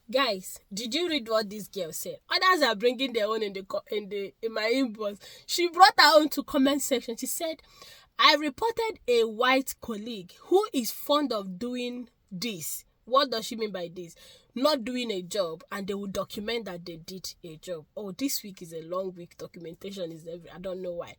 Guys, did you read what this girl said? Others are bringing their own in my inbox. She brought her own to comment section. She said, I reported a white colleague who is fond of doing this. What does she mean by this? Not doing a job, and they will document that they did a job. Oh, this week is a long week. Documentation is every. I don't know why.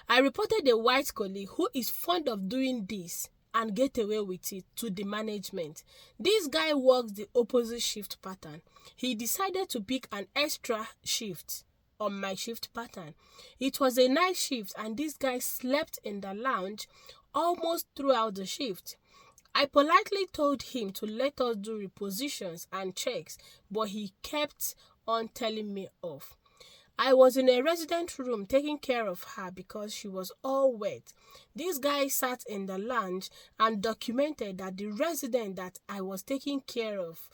I reported a white colleague who is fond of doing this and get away with it to the management. This guy works the opposite shift pattern. He decided to pick an extra shift on my shift pattern. It was a night shift, and this guy slept in the lounge almost throughout the shift. I politely told him to let us do repositions and checks, but he kept on telling me off. I was in a resident room taking care of her because she was all wet. This guy sat in the lounge and documented that the resident that I was taking care of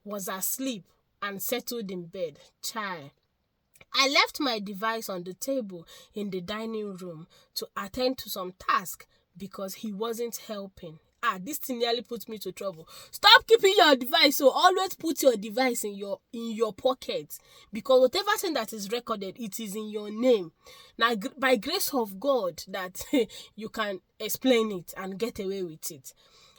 was asleep and settled in bed. Child. I left my device on the table in the dining room to attend to some task because he wasn't helping. This thing nearly put me to trouble. Stop keeping your device. So always put your device in your pocket, because whatever thing that is recorded, it is in your name. Now, by grace of God, that you can explain it and get away with it.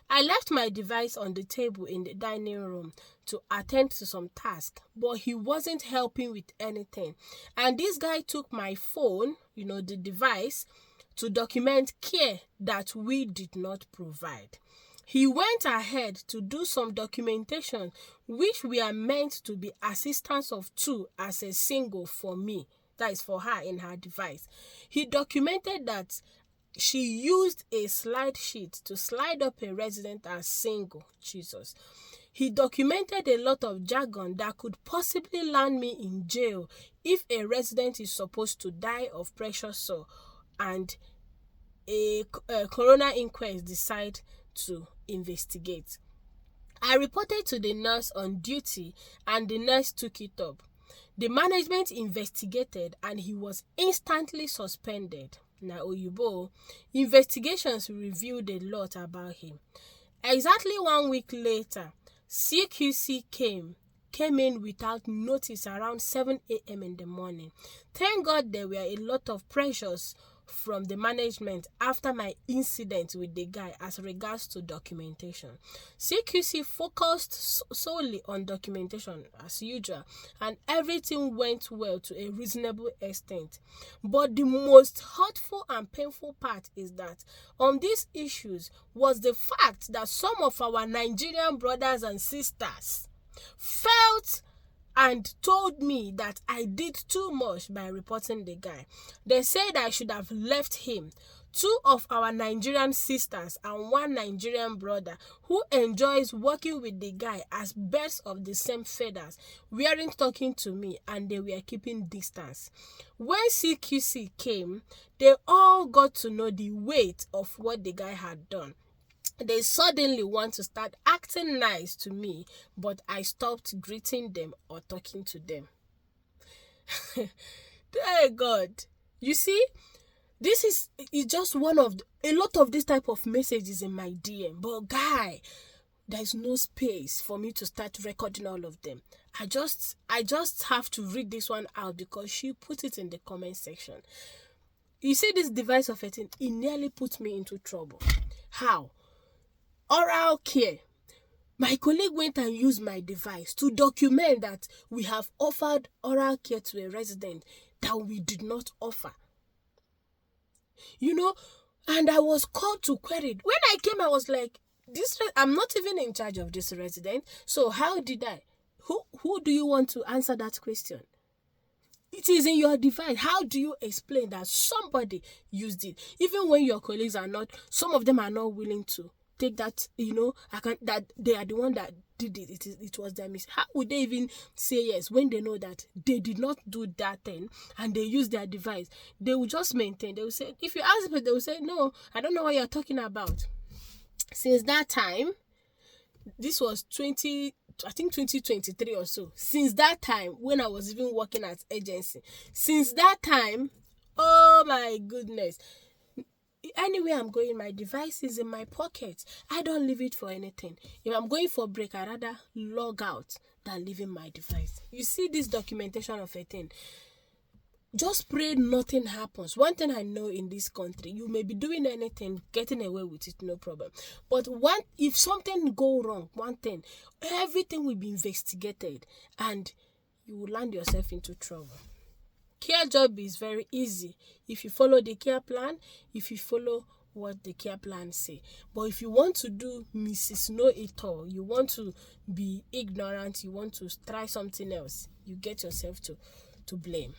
I left my device on the table in the dining room to attend to some task, but he wasn't helping with anything. And this guy took my phone, the device, to document care that we did not provide. He went ahead to do some documentation which we are meant to be assistants of two as a single for me, that is for her in her device. He documented that she used a slide sheet to slide up a resident as single. Jesus. He documented a lot of jargon that could possibly land me in jail if a resident is supposed to die of pressure sore and a coroner inquest decide to investigate. I reported to the nurse on duty, and the nurse took it up. The management investigated, and he was instantly suspended. Now, Oyibo, investigations revealed a lot about him. Exactly 1 week later, CQC came in without notice around 7 a.m. in the morning. Thank God there were a lot of pressures from the management after my incident with the guy as regards to documentation. CQC focused solely on documentation as usual, and everything went well to a reasonable extent. But the most hurtful and painful part is that on these issues was the fact that some of our Nigerian brothers and sisters felt and told me that I did too much by reporting the guy. They said I should have left him. 2 of our Nigerian sisters and 1 Nigerian brother who enjoys working with the guy as birds of the same feathers weren't talking to me, and they were keeping distance. When CQC came, they all got to know the weight of what the guy had done. They suddenly want to start acting nice to me, but I stopped greeting them or talking to them. Dear God. You see, this is just one of a lot of this type of messages in my DM. But guy, there's no space for me to start recording all of them. I just have to read this one out because she put it in the comment section. You see, this device of 18, it nearly put me into trouble. How? Oral care. My colleague went and used my device to document that we have offered oral care to a resident that we did not offer. And I was called to query. When I came, I was like, I'm not even in charge of this resident. So how did I? Who do you want to answer that question? It is in your device. How do you explain that somebody used it? Even when your colleagues are not, some of them are not willing to take that, that they are the one that did it. It was their mistake. How would they even say yes when they know that they did not do that thing and they use their device? They will just maintain. They will say, if you ask them, they will say, no, I don't know what you're talking about. Since that time, this was 2023 or so. Since that time, when I was even working at agency, since that time, oh my goodness, Anywhere I'm going, my device is in my pocket. I don't leave it for anything. If I'm going for break, I rather log out than leaving my device. You see this documentation of a thing. Just pray nothing happens. One thing I know in this country, you may be doing anything, getting away with it, no problem. But if something go wrong, one thing, everything will be investigated and you will land yourself into trouble. Care job is very easy if you follow the care plan, if you follow what the care plan say. But if you want to do Mrs. Know It All, you want to be ignorant, you want to try something else, you get yourself to blame.